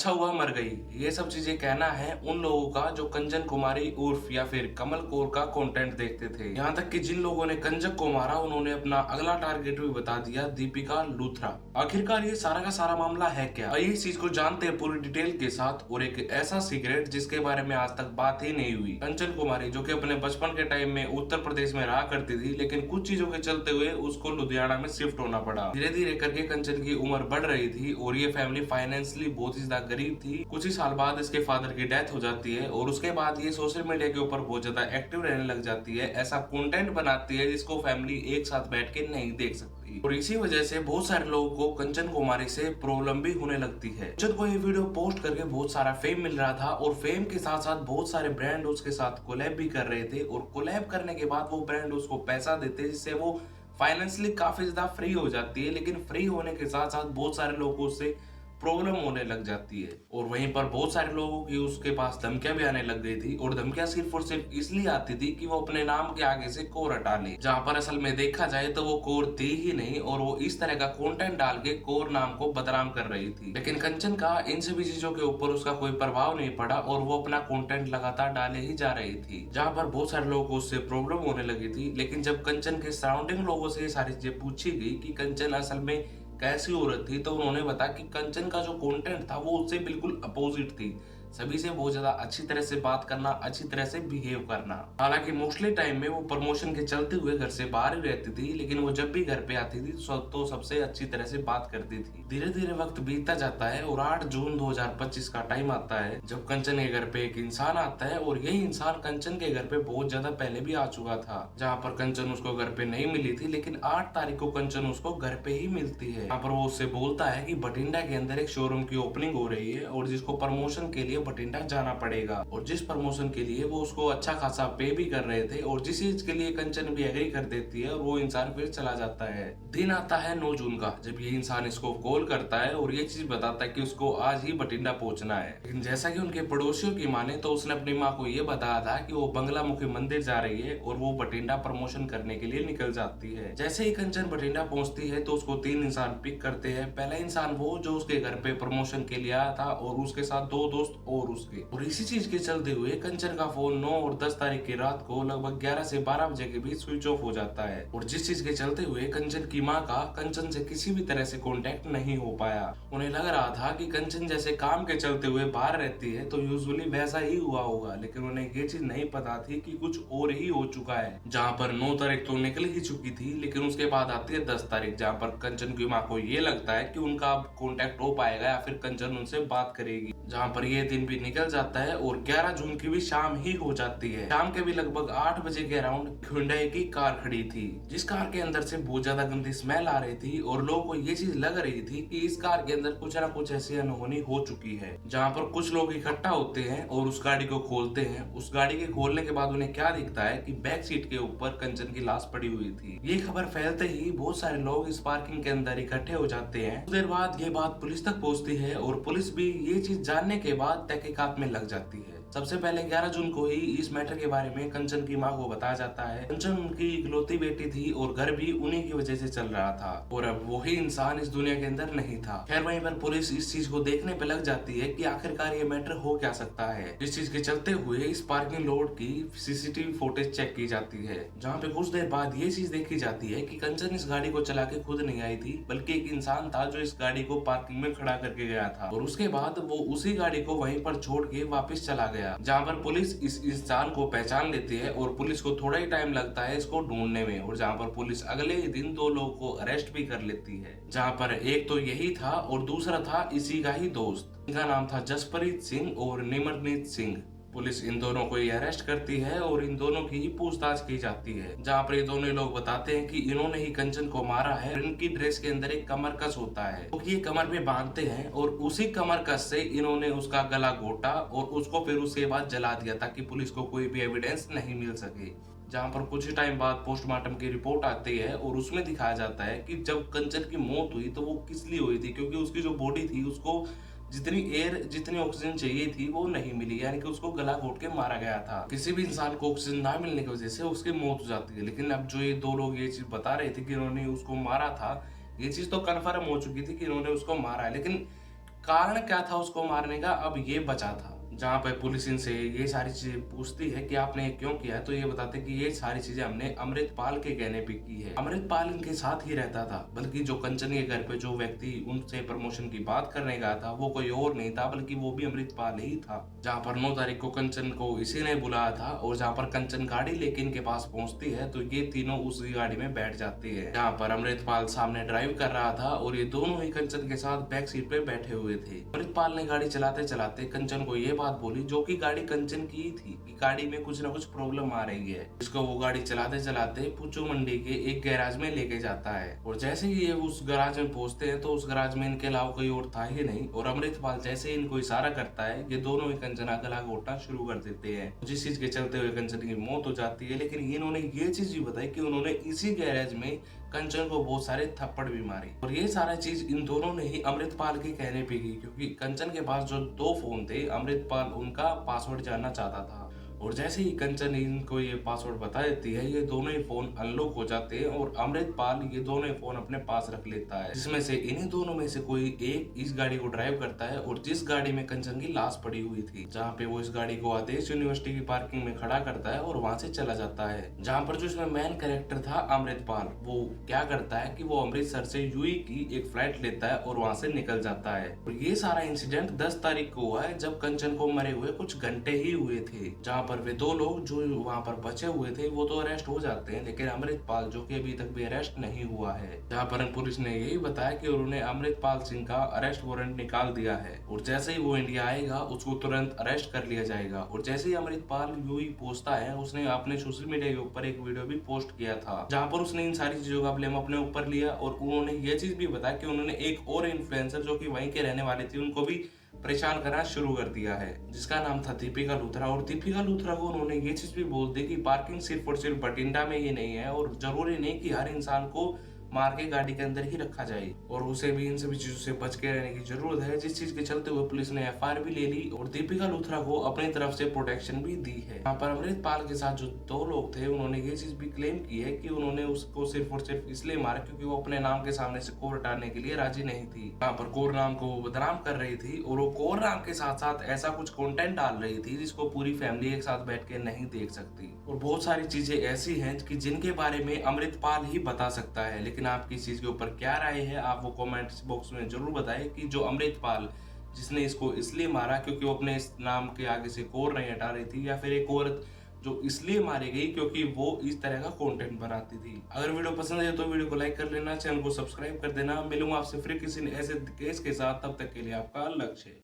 अच्छा हुआ मर गई। ये सब चीजें कहना है उन लोगों का जो कंचन कुमारी उर्फ या फिर कमल कौर का कंटेंट देखते थे। यहाँ तक कि जिन लोगों ने कंजक को मारा उन्होंने अपना अगला टारगेट भी बता दिया, दीपिका लूथरा। आखिरकार ये सारा का सारा मामला है क्या, आइए इस चीज को जानते हैं पूरी डिटेल के साथ। और एक ऐसा सीक्रेट जिसके बारे में आज तक बात ही नहीं हुई। कंचन कुमारी जो कि अपने बचपन के टाइम में उत्तर प्रदेश में रहा करती थी, लेकिन कुछ चीजों के चलते हुए उसको लुधियाना में शिफ्ट होना पड़ा। धीरे धीरे करके कंचन की उम्र बढ़ रही थी और ये फैमिली फाइनेंशियली बहुत ही ज्यादा गरीब थी। कुछ ही साल बाद इसके फादर की डेथ हो जाती है और उसके बाद ये सोशल मीडिया के ऊपर बहुत ज्यादा एक्टिव रहने लग जाती है। ऐसा कंटेंट बनाती है जिसको फैमिली एक साथ बैठ के नहीं देख सकती और इसी वजह से बहुत सारे लोगों को कंचन कुमारी से प्रॉब्लम भी होने लगती है। कंचन को ये वीडियो पोस्ट करके बहुत सारा फेम मिल रहा था और फेम के साथ साथ बहुत सारे ब्रांड उसके साथ कोलैब भी कर रहे थे और कोलैब करने के बाद वो ब्रांड उसको पैसा देते जिससे वो फाइनेंशियली काफी ज्यादा फ्री हो जाती है। लेकिन फ्री होने के साथ साथ बहुत सारे लोगों से प्रॉब्लम होने लग जाती है और वहीं पर बहुत सारे लोगों की उसके पास धमकियां भी आने लग गई थी और धमकियां सिर्फ और सिर्फ इसलिए आती थी कि वो अपने नाम के आगे से कोर हटा ले, जहां पर असल में देखा जाए तो वो कोर थी ही नहीं और वो इस तरह का कंटेंट डाल के कोर नाम को बदनाम कर रही थी। लेकिन कंचन का इन सभी चीजों के ऊपर उसका कोई प्रभाव नहीं पड़ा और वो अपना कंटेंट लगातार डाले ही जा रही थी, जहां पर बहुत सारे लोगों को उससे प्रॉब्लम होने लगी थी। लेकिन जब कंचन के सराउंडिंग लोगों से ये सारी चीजें पूछी गई कि कंचन असल में कैसी औरत थी, तो उन्होंने बताया कि कंचन का जो कंटेंट था वो उससे बिल्कुल अपोजिट थी। सभी से बहुत ज्यादा अच्छी तरह से बात करना, अच्छी तरह से बिहेव करना। हालांकि मोस्टली टाइम में वो प्रमोशन के चलते हुए घर से बाहर ही रहती थी, लेकिन वो जब भी घर पे आती थी तो सबसे अच्छी तरह से बात करती थी। धीरे धीरे वक्त बीतता जाता है और 8 जून 2025 का टाइम आता है जब कंचन के घर पे एक इंसान आता है और यही इंसान कंचन के घर पे बहुत ज्यादा पहले भी आ चुका था, जहाँ पर कंचन उसको घर पे नहीं मिली थी। लेकिन 8 तारीख को कंचन उसको घर पे ही मिलती है। यहाँ पर वो उससे बोलता है कि बठिंडा के अंदर एक शोरूम की ओपनिंग हो रही है और जिसको प्रमोशन के लिए बठिंडा जाना पड़ेगा और जिस प्रमोशन के लिए वो उसको अच्छा खासा पे भी कर रहे थे और जिस चीज के लिए कंचन भी एग्री कर देती है और वो इंसान फिर चला जाता है। दिन आता है 9 जून का जब ये इंसान इसको कॉल करता है और ये चीज बताता है कि उसको आज ही बठिंडा पहुंचना है। लेकिन जैसा कि उनके पड़ोसियों की माने तो उसने अपनी माँ को ये बताया था कि वो बंगलामुखी मंदिर जा रही है और वो बठिंडा प्रमोशन करने के लिए निकल जाती है। जैसे ही कंचन बठिंडा पहुंचती है तो उसको 3 इंसान पिक करते हैं। पहला इंसान वो जो उसके घर पे प्रमोशन के लिए आया था और उसके साथ 2 दोस्त और उसके, और इसी चीज के चलते हुए कंचन का फोन 9 और 10 तारीख की रात को लगभग 11 से 12 बजे के बीच स्विच ऑफ हो जाता है और जिस चीज के चलते हुए कंचन की माँ का कंचन से किसी भी तरह से कांटेक्ट नहीं हो पाया। उन्हें लग रहा था कि कंचन जैसे काम के चलते हुए बाहर रहती है तो यूजुअली वैसा ही हुआ होगा, लेकिन उन्हें ये चीज नहीं पता थी कि कुछ और ही हो चुका है। जहाँ पर 9 तारीख तो निकल ही चुकी थी, लेकिन उसके बाद आती है 10 तारीख, जहाँ पर कंचन की माँ को ये लगता है कि उनका अब कांटेक्ट हो पाएगा या फिर कंचन उनसे बात करेगी। जहाँ पर ये दिन भी निकल जाता है और 11 जून की भी शाम ही हो जाती है। शाम के भी लगभग 8 बजे के अराउंड हुंडई की कार खड़ी थी, जिस कार के अंदर से बहुत ज्यादा गंदी स्मेल आ रही थी और लोगों को ये चीज लग रही थी कि इस कार के अंदर कुछ ना कुछ ऐसी अनहोनी हो चुकी है। जहाँ पर कुछ लोग इकट्ठा होते हैं और उस गाड़ी को खोलते हैं। उस गाड़ी के खोलने के बाद उन्हें क्या दिखता है कि बैक सीट के ऊपर कंचन की लाश पड़ी हुई थी। ये खबर फैलते ही बहुत सारे लोग इस पार्किंग के अंदर इकट्ठे हो जाते हैं। कुछ देर बाद ये बात पुलिस तक पहुंचती है और पुलिस भी ये चीज जानने के बाद तहकीकात में लग जाती है। सबसे पहले 11 जून को ही इस मैटर के बारे में कंचन की माँ को बताया जाता है। कंचन उनकी इकलौती बेटी थी और घर भी उन्हीं की वजह से चल रहा था और अब वही इंसान इस दुनिया के अंदर नहीं था। खैर वहीं पर पुलिस इस चीज को देखने पे लग जाती है कि आखिरकार ये मैटर हो क्या सकता है। इस चीज के चलते हुए इस पार्किंग लॉट की सीसीटीवी फुटेज चेक की जाती है, जहाँ पे कुछ देर बाद ये चीज देखी जाती है कि कंचन इस गाड़ी को चला के खुद नहीं आई थी, बल्कि एक इंसान था जो इस गाड़ी को पार्किंग में खड़ा करके गया था और उसके बाद वो उसी गाड़ी को वहीं पर छोड़ के वापस चला गया। जहाँ पर पुलिस इस इंसान को पहचान लेती है और पुलिस को थोड़ा ही टाइम लगता है इसको ढूंढने में, और जहाँ पर पुलिस अगले ही दिन 2 लोगों को अरेस्ट भी कर लेती है। जहाँ पर एक तो यही था और दूसरा था इसी का ही दोस्त, इनका नाम था जसप्रीत सिंह और निमरनीत सिंह। पुलिस इन दोनों को ही अरेस्ट करती है और इन दोनों की ही पूछताछ की जाती है, जहाँ पर ये दोनों लोग बताते हैं कि इन्होंने ही कंचन को मारा है। इनकी ड्रेस के अंदर एक कमर कस होता है तो ये कमर में बांधते हैं और उसी कमर कस से इन्होंने उसका गला घोटा और उसको फिर उसके बाद जला दिया ताकि पुलिस को कोई भी एविडेंस नहीं मिल सके। जहाँ पर कुछ ही टाइम बाद पोस्टमार्टम की रिपोर्ट आती है और उसमें दिखाया जाता है कि जब कंचन की मौत हुई तो वो किस लिए हुई थी, क्योंकि उसकी जो बॉडी थी उसको जितनी ऑक्सीजन चाहिए थी वो नहीं मिली, यानी कि उसको गला घोट के मारा गया था। किसी भी इंसान को ऑक्सीजन ना मिलने की वजह से उसकी मौत हो जाती है। लेकिन अब जो ये 2 लोग ये चीज बता रहे थे कि इन्होंने उसको मारा था, ये चीज तो कन्फर्म हो चुकी थी कि इन्होंने उसको मारा है, लेकिन कारण क्या था उसको मारने का, अब ये बचा था। जहाँ पे पुलिस इनसे ये सारी चीजें पूछती है कि आपने ये क्यों किया है, तो ये बताते कि ये सारी चीजें हमने अमृतपाल के कहने पे की है। अमृतपाल इनके साथ ही रहता था, बल्कि जो कंचन के घर पे जो व्यक्ति उनसे प्रमोशन की बात करने गया था वो कोई और नहीं था, बल्कि वो भी अमृतपाल ही था। जहाँ पर 9 तारीख को कंचन को इसी ने बुलाया था, और जहाँ पर कंचन गाड़ी लेके इनके पास पहुंचती है तो ये तीनों उसी गाड़ी में बैठ जाती है। जहाँ पर अमृतपाल सामने ड्राइव कर रहा था और ये दोनों ही कंचन के साथ बैक सीट पे बैठे हुए थे। अमृतपाल ने गाड़ी चलाते चलाते कंचन को ये बात बोली, जो कि गाड़ी कंचन की ही थी, कि गाड़ी में कुछ ना कुछ प्रॉब्लम आ रही है। इसको वो गाड़ी चलाते चलाते पुच्चू मंडी के एक गैराज में लेके जाता है, और जैसे ही ये उस गैराज में पहुंचते हैं तो उस गैराज में इनके अलावा कोई और था ही नहीं। और अमृतपाल जैसे ही इनको इशारा करता है, ये दोनों ही कंचना गला घोटना शुरू कर देते हैं, जिस चीज के चलते हुए कंचन की मौत हो जाती है। लेकिन इन्होंने ये चीज भी बताई कि उन्होंने इसी गैराज में कंचन को बहुत सारे थप्पड़ भी मारे, और ये सारा चीज इन दोनों ने ही अमृतपाल के कहने पे की, क्योंकि कंचन के पास जो 2 फोन थे, अमृतपाल उनका पासवर्ड जानना चाहता था। और जैसे ही कंचन इनको ये पासवर्ड बता देती है, ये दोनों ही फोन अनलॉक हो जाते हैं, और अमृतपाल ये दोनों ही फोन अपने पास रख लेता है, जिसमें से इन्हीं दोनों में से कोई एक इस गाड़ी को ड्राइव करता है, और जिस गाड़ी में कंचन की लाश पड़ी हुई थी, जहाँ पे वो इस गाड़ी को आदेश यूनिवर्सिटी की पार्किंग में खड़ा करता है और वहां से चला जाता है। जहाँ पर जो इसमें मेन कैरेक्टर था अमृतपाल, वो क्या करता है कि वो अमृतसर से यूई की एक फ्लाइट लेता है और वहां से निकल जाता है। और ये सारा इंसिडेंट 10 तारीख को हुआ है, जब कंचन को मरे हुए कुछ घंटे ही हुए थे। जहाँ पर वे 2 लोग जो वहां पर बचे हुए थे वो तो अरेस्ट हो जाते हैं, लेकिन अमृतपाल जो कि अभी तक भी अरेस्ट नहीं हुआ है। जहाँ पर पुलिस ने यही बताया कि उन्होंने अमृतपाल सिंह का अरेस्ट वारंट निकाल दिया है, और जैसे ही वो इंडिया आएगा उसको तुरंत अरेस्ट कर लिया जाएगा। और जैसे ही अमृतपाल यूई पहुंचता है, उसने अपने सोशल मीडिया के ऊपर एक वीडियो भी पोस्ट किया था, जहाँ पर उसने इन सारी चीजों का ब्लेम अपने ऊपर लिया, और उन्होंने ये चीज भी बताया कि उन्होंने एक और इन्फ्लुएंसर जो कि वहीं के रहने वाले थे उनको भी परेशान करना शुरू कर दिया है, जिसका नाम था दीपिका लूथरा। और दीपिका लूथरा को उन्होंने ये चीज भी बोल दी कि पार्किंग सिर्फ और सिर्फ बठिंडा में ही नहीं है, और जरूरी नहीं कि हर इंसान को मार के गाड़ी के अंदर ही रखा जाए, और उसे भी इन सभी चीजों से बच के रहने की जरूरत है, जिस चीज के चलते हुए पुलिस ने एफआईआर भी ले ली और दीपिका लूथरा को अपनी तरफ से प्रोटेक्शन भी दी है। यहाँ पर अमृतपाल के साथ जो 2 लोग थे, उन्होंने ये चीज भी क्लेम की है कि उन्होंने उसको सिर्फ और सिर्फ इसलिए मारा क्योंकि वो अपने नाम के सामने से कोर हटाने के लिए राजी नहीं थी। यहाँ पर कोर नाम को वो बदनाम कर रही थी, और वो कोर नाम के साथ साथ ऐसा कुछ कंटेंट डाल रही थी जिसको पूरी फैमिली एक साथ बैठ के नहीं देख सकती। और बहुत सारी चीजें ऐसी हैं कि जिनके बारे में अमृतपाल ही बता सकता है। लेकिन आपकी इस चीज के ऊपर क्या राय है, आप वो कमेंट बॉक्स में जरूर बताएं कि जो अमृतपाल जिसने इसको इसलिए मारा क्योंकि वो अपने इस नाम के आगे से कोर नहीं हटा रही थी, या फिर एक औरत जो इसलिए मारी गई क्योंकि वो इस तरह का कंटेंट बनाती थी। अगर वीडियो पसंद है तो वीडियो को लाइक कर लेना, चैनल को सब्सक्राइब कर देना। मिलूंगा आपसे फिर किसी ऐसे केस के साथ, तब तक के लिए आपका लक्ष्य।